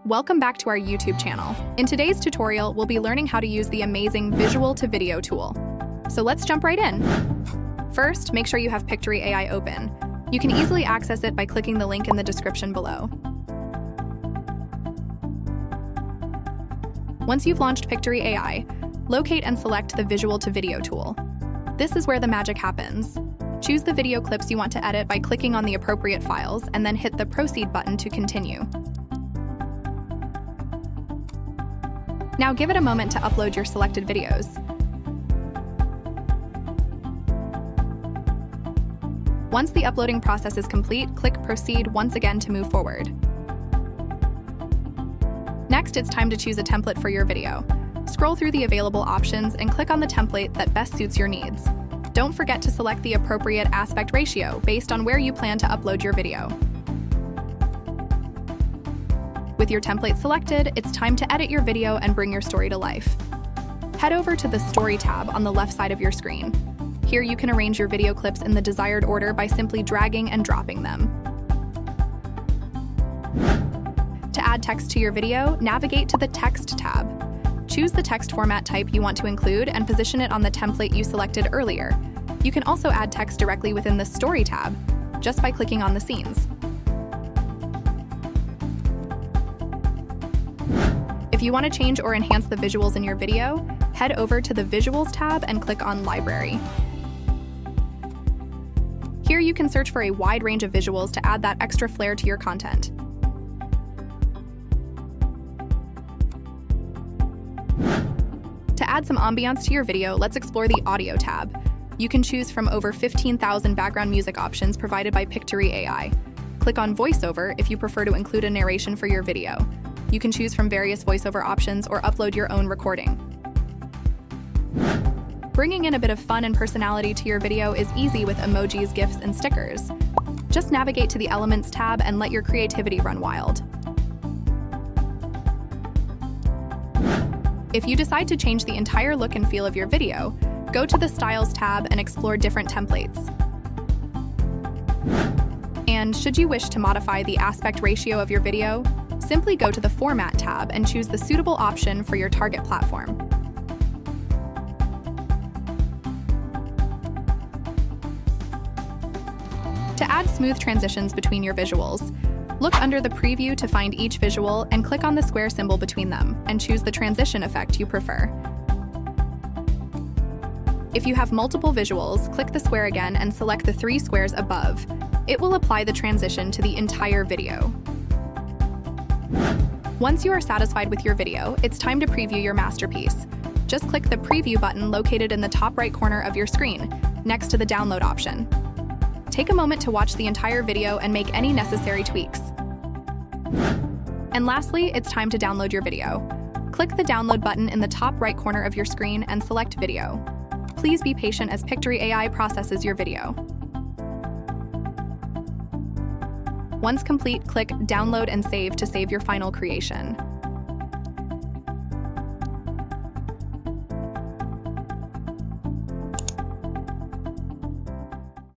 Welcome back to our YouTube channel. In today's tutorial, we'll be learning how to use the amazing Visual to Video tool. So let's jump right in. First, make sure you have Pictory AI open. You can easily access it by clicking the link in the description below. Once you've launched Pictory AI, locate and select the Visual to Video tool. This is where the magic happens. Choose the video clips you want to edit by clicking on the appropriate files and then hit the Proceed button to continue. Now give it a moment to upload your selected videos. Once the uploading process is complete, click Proceed once again to move forward. Next, it's time to choose a template for your video. Scroll through the available options and click on the template that best suits your needs. Don't forget to select the appropriate aspect ratio based on where you plan to upload your video. With your template selected, it's time to edit your video and bring your story to life. Head over to the Story tab on the left side of your screen. Here you can arrange your video clips in the desired order by simply dragging and dropping them. To add text to your video, navigate to the Text tab. Choose the text format type you want to include and position it on the template you selected earlier. You can also add text directly within the Story tab, just by clicking on the scenes. If you want to change or enhance the visuals in your video, head over to the Visuals tab and click on Library. Here you can search for a wide range of visuals to add that extra flair to your content. To add some ambiance to your video, let's explore the Audio tab. You can choose from over 15,000 background music options provided by Pictory AI. Click on VoiceOver if you prefer to include a narration for your video. You can choose from various voiceover options or upload your own recording. Bringing in a bit of fun and personality to your video is easy with emojis, GIFs, and stickers. Just navigate to the Elements tab and let your creativity run wild. If you decide to change the entire look and feel of your video, go to the Styles tab and explore different templates. And should you wish to modify the aspect ratio of your video, simply go to the Format tab and choose the suitable option for your target platform. To add smooth transitions between your visuals, look under the preview to find each visual and click on the square symbol between them and choose the transition effect you prefer. If you have multiple visuals, click the square again and select the 3 squares above. It will apply the transition to the entire video. Once you are satisfied with your video, it's time to preview your masterpiece. Just click the Preview button located in the top right corner of your screen, next to the Download option. Take a moment to watch the entire video and make any necessary tweaks. And lastly, it's time to download your video. Click the Download button in the top right corner of your screen and select Video. Please be patient as Pictory AI processes your video. Once complete, click Download and Save to save your final creation.